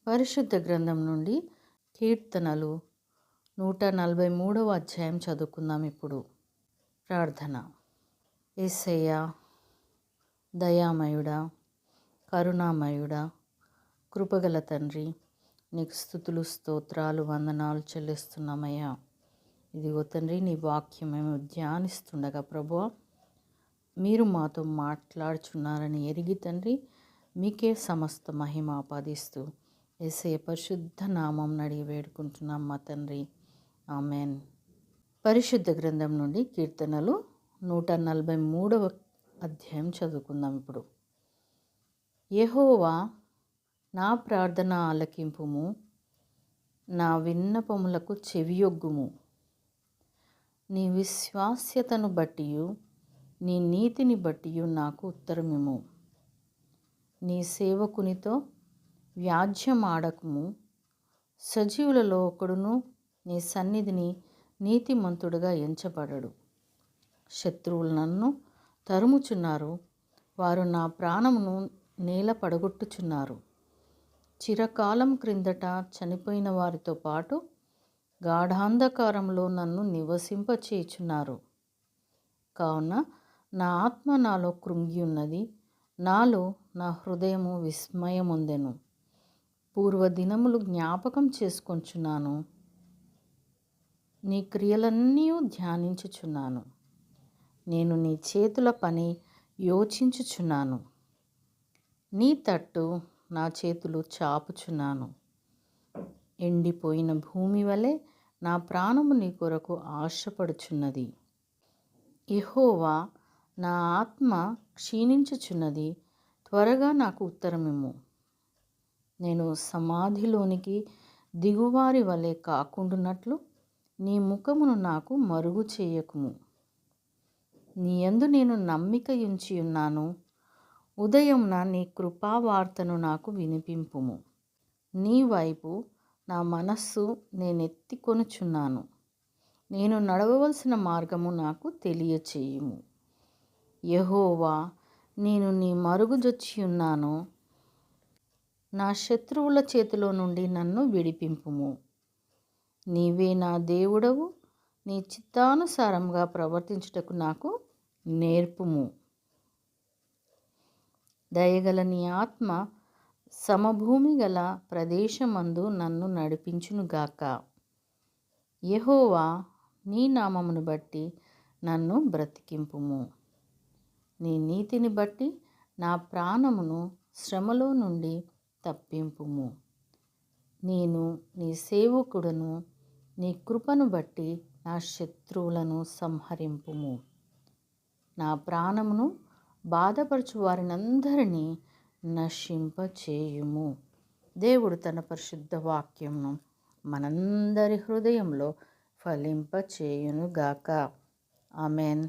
పరిశుద్ధ గ్రంథం నుండి కీర్తనలు 143వ అధ్యాయం చదువుకుందాం. ఇప్పుడు ప్రార్థన. యేసయ్యా, దయామయుడా, కరుణామయుడా, కృపగల తండ్రి, నీకు స్తుతులు, స్తోత్రాలు, వందనాలు చెల్లిస్తున్నామయ్యా. ఇదిగో తండ్రి, నీ వాక్యం మేము ధ్యానిస్తుండగా ప్రభువా, మీరు మాతో మాట్లాడుచున్నారని ఎరిగి తండ్రి, మీకే సమస్త మహిమ ఆపాదిస్తూ యేసయ్య పరిశుద్ధ నామం అడిగి వేడుకుంటున్నాం మా తండ్రి, ఆమెన్. పరిశుద్ధ గ్రంథం నుండి కీర్తనలు 143వ అధ్యాయం చదువుకుందాం. ఇప్పుడు యెహోవా, నా ప్రార్థన ఆలకింపుము, నా విన్నపములకు చెవియొగ్గుము. నీ విశ్వాస్యతను బట్టియు నీ నీతిని బట్టియు నాకు ఉత్తరమిమ్ము. నీ సేవకునితో వ్యాజ్యమాడకుము. సజీవులలో ఒకడును నీ సన్నిధిని నీతిమంతుడుగా ఎంచబడడు. శత్రువులు నన్ను తరుముచున్నారు, వారు నా ప్రాణమును నేల పడగొట్టుచున్నారు. చిరకాలం క్రిందట చనిపోయిన వారితో పాటు గాఢాంధకారంలో నన్ను నివసింపచేయుచున్నారు. కావున నా ఆత్మ నాలో కృంగి ఉన్నది, నాలో నా హృదయము విస్మయముందెను. పూర్వదినములు జ్ఞాపకం చేసుకొంచున్నాను, నీ క్రియలన్నీ ధ్యానించుచున్నాను. నేను నీ చేతుల పని యోచించుచున్నాను, నీ తట్టు నా చేతులు చాపుచున్నాను. ఎండిపోయిన భూమి వలె నా ప్రాణము నీ కొరకు ఆశపడుచున్నది. యెహోవా, నా ఆత్మ క్షీణించుచున్నది, త్వరగా నాకు ఉత్తరమిమ్ము. నేను సమాధిలోనికి దిగువారి వలె కాకుండునట్లు నీ ముఖమును నాకు మరుగు చేయకుము. నీ యందు నేను నమ్మిక ఉంచి ఉన్నాను. ఉదయమున నీ కృపావార్తను నాకు వినిపింపుము. నీ వైపు నా మనస్సు నేనెత్తికొనుచున్నాను. నేను నడవవలసిన మార్గము నాకు తెలియచేయుము. యెహోవా, నేను నీ మరుగుజొచ్చి ఉన్నాను. నా శత్రువుల చేతిలో నుండి నన్ను విడిపింపుము. నీవే నా దేవుడవు, నీ చిత్తానుసారంగా ప్రవర్తించుటకు నాకు నేర్పుము. దయగల నీ ఆత్మ సమభూమి గల ప్రదేశమందు నన్ను నడిపించునుగాక. యెహోవా, నీ నామమును బట్టి నన్ను బ్రతికింపుము. నీ నీతిని బట్టి నా ప్రాణమును శ్రమలో నుండి తప్పింపుము. నేను నీ సేవకుడను, నీ కృపను బట్టి నా శత్రువులను సంహరింపుము. నా ప్రాణమును బాధపరచు వారినందరినీ నశింపచేయుము. దేవుడు తన పరిశుద్ధ వాక్యమును మనందరి హృదయంలో ఫలింపచేయునుగాక. ఆమెన్.